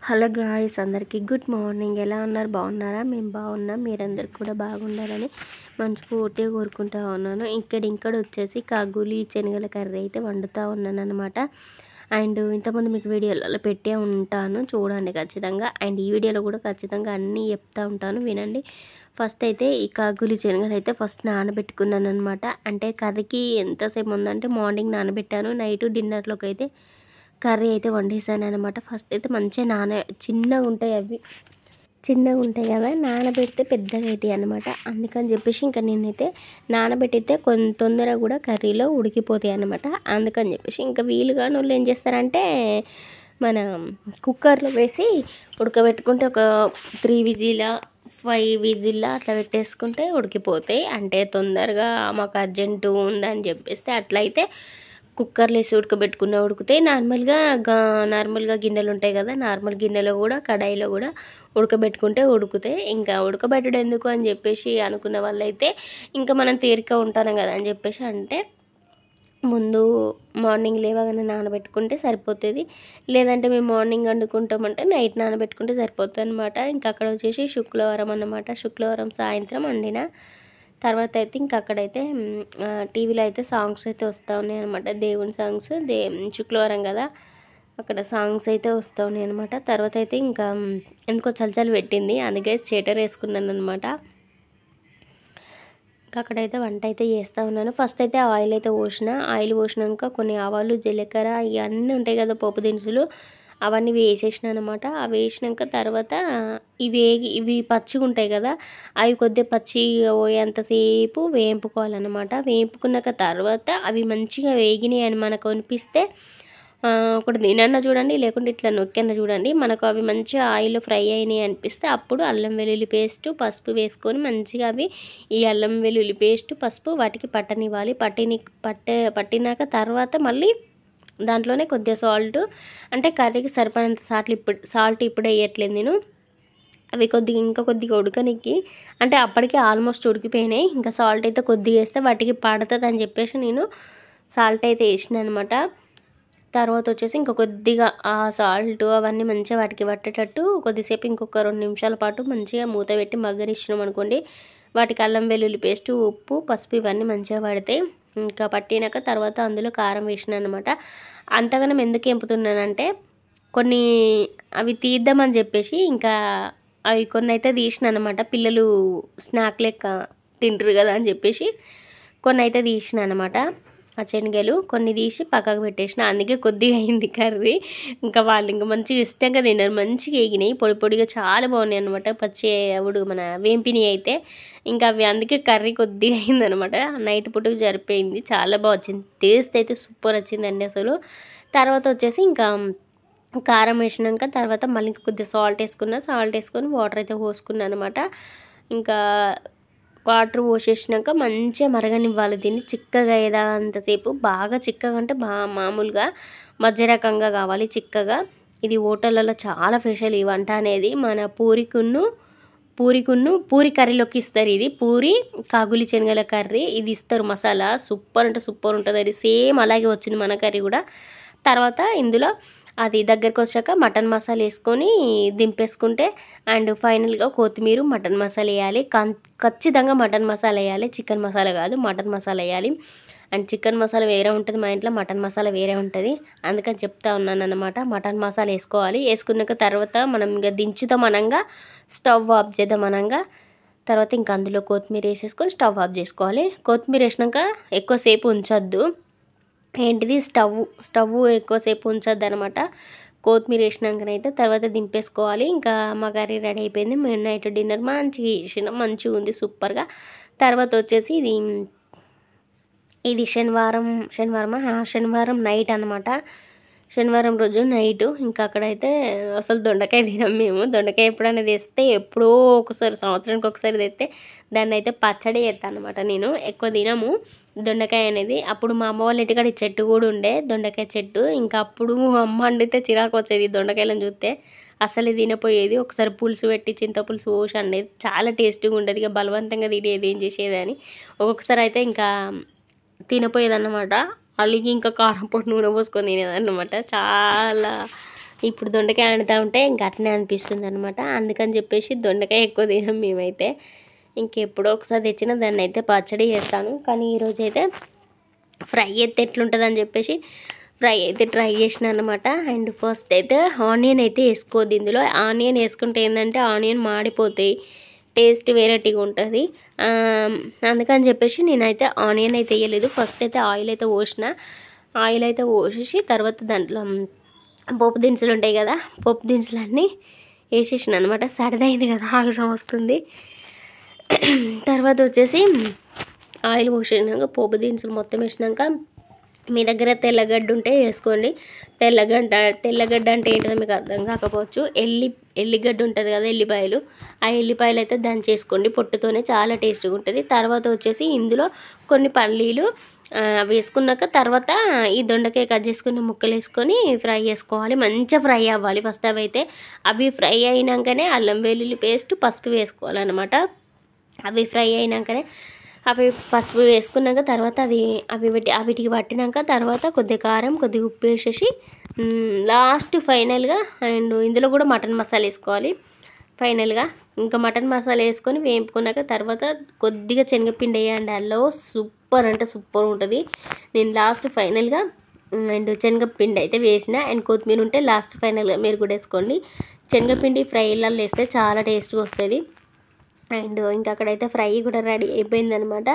Hello guys, అందరికీ good morning. ఎలా ఉన్నారు? బాగున్నారా? మేము బాగున్నాం. మీరందరూ కూడా బాగుండాలని మనస్ఫూర్తిగా కోరుకుంటా ఉన్నాను. ఇక్కడ వచ్చేసి కాగులి శనగల కర్రీ అయితే వండుతూ ఉన్నాను అనమాట. అండ్ ఇంతకుముందు మీకు వీడియోలలో పెట్టే ఉంటాను, చూడండి ఖచ్చితంగా. అండ్ ఈ వీడియోలో కూడా ఖచ్చితంగా అన్నీ చెప్తూ ఉంటాను, వినండి. ఫస్ట్ అయితే ఈ కాగులి శనగలు అయితే ఫస్ట్ నానబెట్టుకున్నాను అనమాట. అంటే కర్రీకి ఎంతసేపు ఉందంటే మార్నింగ్ నానబెట్టాను, నైట్ డిన్నర్లోకి అయితే కర్రీ అయితే వండేసాను అనమాట. ఫస్ట్ అయితే మంచిగా చిన్నగా ఉంటాయి కదా, నానబెడితే పెద్దగా అవుతాయి అనమాట. అందుకని చెప్పేసి ఇంకా నేనైతే నానబెట్టితే తొందరగా కూడా కర్రీలో ఉడికిపోతాయి అనమాట. అందుకని చెప్పేసి ఇంకా వీలుగా వాళ్ళు ఏం చేస్తారంటే మన కుక్కర్లో వేసి ఉడకబెట్టుకుంటే ఒక 3 విజిలా 5 విజిల్లా అట్లా పెట్టేసుకుంటే ఉడికిపోతాయి. అంటే తొందరగా మాకు అర్జెంటు ఉందని చెప్పేస్తే అట్లయితే కుక్కర్లో వేసి ఉడికితే నార్మల్గా గిన్నెలు ఉంటాయి కదా, నార్మల్ గిన్నెలో కూడా కడాయిలో కూడా ఉడకబెట్టుకుంటే ఉడుకుతాయి. ఇంకా ఉడకబెట్టడం ఎందుకు అని చెప్పేసి అనుకున్న వాళ్ళైతే ఇంకా మనం తీరిక ఉంటాను కదా అని చెప్పేసి అంటే ముందు మార్నింగ్ లేవగానే నానబెట్టుకుంటే సరిపోతుంది. లేదంటే మేము మార్నింగ్ వండుకుంటామంటే నైట్ నానబెట్టుకుంటే సరిపోతుంది అనమాట. ఇంకా అక్కడ వచ్చేసి శుక్రవారం సాయంత్రం వండిన తర్వాత అయితే ఇంకా అక్కడైతే టీవీలో అయితే సాంగ్స్ అయితే వస్తూ ఉన్నాయి అనమాట, దేవుని సాంగ్స్. శుక్రవారం కదా, అక్కడ సాంగ్స్ అయితే వస్తూ ఉన్నాయి అనమాట. తర్వాత అయితే ఇంకా ఎందుకో చలి పెట్టింది, అందుకే స్వెటర్ వేసుకున్నాను అనమాట. అక్కడైతే వంట అయితే చేస్తూ ఉన్నాను. ఫస్ట్ అయితే ఆయిల్ అయితే ఆయిల్ పోసినాక కొన్ని ఆవాలు, జీలకర్ర ఇవన్నీ ఉంటాయి కదా పోపు దినుసులు, అవన్నీ వేసేసిన అనమాట. అవి వేసినాక తర్వాత ఇవి పచ్చిగా ఉంటాయి కదా, అవి కొద్దిగా పచ్చి పోయేంతసేపు వేయింపుకోవాలన్నమాట. వేయింపుకున్నాక తర్వాత అవి మంచిగా వేగినాయి అని మనకు అనిపిస్తే ఒకటి తినన్నా చూడండి, లేకుంటే ఇట్లా నొక్కన్నా చూడండి, మనకు అవి మంచిగా ఆయిల్ ఫ్రై అయినాయి అనిపిస్తే అప్పుడు అల్లం వెల్లుల్లి పేస్టు, పసుపు వేసుకొని మంచిగా అవి ఈ అల్లం వెల్లుల్లి పేస్టు, పసుపు వాటికి పట్టనివ్వాలి. పట్టినాక తర్వాత మళ్ళీ దాంట్లోనే కొద్దిగా సాల్ట్, అంటే కర్రీకి సరిపడినంత సాల్ట్ ఇప్పుడు వేయట్లేదు నేను. అవి ఇంకా కొద్దిగా ఉడకనికి, అంటే అప్పటికే ఆల్మోస్ట్ ఉడికిపోయినాయి. ఇంకా సాల్ట్ అయితే కొద్దిగా వేస్తే వాటికి పడుతుంది అని చెప్పేసి నేను సాల్ట్ అయితే వేసిన అనమాట. తర్వాత వచ్చేసి ఇంకా కొద్దిగా ఆ సాల్ట్ అవన్నీ మంచిగా వాటికి పట్టేటట్టు కొద్దిసేపు ఇంకొక 2 నిమిషాల పాటు మంచిగా మూత పెట్టి మగ్గనిచ్చినాం అనుకోండి, వాటికి అల్లం వెల్లుల్లి పేస్టు, ఉప్పు, పసుపు ఇవన్నీ మంచిగా పడతాయి. ఇంకా పట్టినాక తర్వాత అందులో కారం వేసిన అనమాట. అంతగానం ఎందుకు ఎంపుతున్నానంటే కొన్ని అవి తీద్దామని చెప్పేసి ఇంకా అవి కొన్ని అయితే తీసిన అనమాట. పిల్లలు స్నాక్ లెక్క తింటారు కదా అని చెప్పేసి కొన్ని అయితే తీసిన అనమాట. ఆ శనగలు కొన్ని తీసి పక్కకు పెట్టేసిన, అందుకే కొద్దిగా అయింది కర్రీ. ఇంకా వాళ్ళు ఇంకా మంచిగా ఇష్టంగా తిన్నారు, మంచిగా ఎగినాయి, పొడి పొడిగా చాలా బాగున్నాయి అనమాట. పచ్చి అప్పుడు మన వేంపిని అయితే ఇంకా అవి అందుకే కర్రీ కొద్దిగా అయిందనమాట. నైట్ పూటకు సరిపోయింది, చాలా బాగా వచ్చింది, టేస్ట్ అయితే సూపర్ వచ్చిందండి అసలు. తర్వాత వచ్చేసి ఇంకా కారం వేసినాక తర్వాత మళ్ళీ ఇంకా కొద్దిగా సాల్ట్ వేసుకొని వాటర్ అయితే పోసుకున్నాను అనమాట. ఇంకా వాటర్ పోసేసినాక మంచిగా మరగనివ్వాలి దీన్ని, చిక్కగా అయ్యేంతసేపు. బాగా చిక్కగా అంటే మామూలుగా మధ్య రకంగా కావాలి, చిక్కగా. ఇది హోటళ్ళలో చాలా స్పెషల్ ఈ వంట అనేది. మన పూరి కర్రీలోకి ఇస్తారు. ఇది పూరి కాగులి శనగల కర్రీ ఇది ఇస్తారు మసాలా, సూపర్ అంటే సూపర్ ఉంటుంది. అది సేమ్ అలాగే వచ్చింది మన కర్రీ కూడా. తర్వాత ఇందులో అది దగ్గరకు వచ్చాక మటన్ మసాలా వేసుకొని దింపేసుకుంటే, అండ్ ఫైనల్గా కొత్తిమీర, మటన్ మసాలా వేయాలి. ఖచ్చితంగా మటన్ మసాలా వేయాలి, చికెన్ మసాలా కాదు, మటన్ మసాలా వేయాలి. అండ్ చికెన్ మసాలా వేరే ఉంటుంది మా ఇంట్లో, మటన్ మసాలా వేరే ఉంటుంది, అందుకని చెప్తా ఉన్నాను అన్నమాట. మటన్ మసాలా వేసుకోవాలి. వేసుకున్నాక తర్వాత మనం ఇంకా దించుతాం అనంగా స్టవ్ ఆఫ్ చేద్దాం అనంగా తర్వాత ఇంకా అందులో కొత్తిమీర వేసేసుకొని స్టవ్ ఆఫ్ చేసుకోవాలి. కొత్తిమీర వేసినాక ఎక్కువసేపు ఉంచొద్దు, ఏంటిది స్టవ్ ఎక్కువసేపు ఉంచొద్దు అనమాట. కొత్తిమీర వేసినాకనైతే తర్వాత దింపేసుకోవాలి. ఇంకా మా కర్రీ రెడీ అయిపోయింది. మేము నైట్ డిన్నర్ మంచిగా చేసినాం, మంచిగా ఉంది, సూపర్గా. తర్వాత వచ్చేసి ఇది శనివారం నైట్ అనమాట. శనివారం రోజు నైటు ఇంకా అక్కడైతే అసలు దొండకాయ తినాం మేము. దొండకాయ ఎప్పుడైనా తెస్తే ఎప్పుడో ఒకసారి, సంవత్సరానికి ఒకసారి తెస్తే దాన్ని అయితే పచ్చడి చేస్తాను అనమాట. నేను ఎక్కువ తినము దొండకాయ అనేది. అప్పుడు మా అమ్మ వాళ్ళ ఇంటికాడ ఈ చెట్టు కూడా ఉండే, దొండకాయ చెట్టు. ఇంకా అప్పుడు అమ్మ వండితే చిరాకు వచ్చేది దొండకాయలను చూస్తే, అసలు తినపోయేది. ఒకసారి పులుసు పెట్టి చింతపులుసు పోసి అనేది చాలా టేస్టీగా ఉండేది. ఇక బలవంతంగా తినేది, ఏం చేసేదని. ఒక్కొక్కసారి అయితే ఇంకా తినపోయేదన్నమాట. అలిగి ఇంకా కారం పొడి నూనె పోసుకొని తినేదన్నమాట. చాలా ఇప్పుడు దొండకాయ వండుతూ ఉంటే ఇంకా అట్నే అనిపిస్తుంది అనమాట. అందుకని చెప్పేసి దొండకాయ ఎక్కువ తినాం మేమైతే. ఇంకెప్పుడో ఒకసారి తెచ్చిన దాన్ని అయితే పచ్చడి చేస్తాను. కానీ ఈరోజైతే ఫ్రై అయితే ఎట్లుంటుందని చెప్పేసి ఫ్రై అయితే ట్రై చేసిన అనమాట. అండ్ ఫస్ట్ అయితే ఆనియన్ అయితే వేసుకోవద్దు ఇందులో. ఆనియన్ వేసుకుంటే ఏంటంటే ఆనియన్ మాడిపోతాయి, టేస్ట్ వెరైటీగా ఉంటుంది. అందుకని చెప్పేసి నేనైతే ఆనియన్ అయితే వేయలేదు. ఫస్ట్ అయితే ఆయిల్ అయితే పోసేసి తర్వాత దాంట్లో పోపు దినుసులు ఉంటాయి కదా, పోపు దినుసులన్నీ వేసేసిన అనమాట. సరదైంది కదా, ఆలస్యం వస్తుంది. తర్వాత వచ్చేసి ఆయిల్ పోసినాక పోపు దినుసులు మొత్తం వేసినాక మీ దగ్గర తెల్లగడ్డ ఉంటే వేసుకోండి. తెల్లగడ్డ అంటే ఏంటో మీకు అర్థం కాకపోవచ్చు. ఎల్లిగడ్డ ఉంటుంది కదా, ఎల్లిపాయలు. ఆ ఎల్లిపాయలు అయితే దంచేసుకోండి, పొట్టుతోనే చాలా టేస్ట్గా ఉంటుంది. తర్వాత వచ్చేసి ఇందులో కొన్ని పల్లీలు వేసుకున్నాక తర్వాత ఈ దొండకాయ కట్ చేసుకున్న ముక్కలు వేసుకొని ఫ్రై చేసుకోవాలి. మంచిగా ఫ్రై అవ్వాలి ఫస్ట్. అవి ఫ్రై అయినాకనే అల్లం వెల్లుల్లి పేస్ట్, పసుపు వేసుకోవాలన్నమాట. అవి ఫ్రై అయినాకనే అవి పసుపు వేసుకున్నాక తర్వాత వీటికి పట్టినాక తర్వాత కొద్దిగా కారం, కొద్దిగా ఉప్పు వేసేసి లాస్ట్ ఫైనల్గా అండ్ ఇందులో కూడా మటన్ మసాలా వేసుకోవాలి ఫైనల్గా. ఇంకా మటన్ మసాలా వేసుకొని వేపుకున్నాక తర్వాత కొద్దిగా శనగపిండి వేయండి. అందులో సూపర్ అంటే సూపర్ ఉంటుంది. నేను లాస్ట్ ఫైనల్గా అండ్ శనగపిండి అయితే వేసిన. అండ్ కొత్తిమీర ఉంటే లాస్ట్ ఫైనల్గా మీరు కూడా వేసుకోండి. శనగపిండి ఫ్రైలలో వేస్తే చాలా టేస్ట్గా వస్తుంది. అండ్ ఇంకా అక్కడైతే ఫ్రై కూడా రెడీ అయిపోయిందనమాట.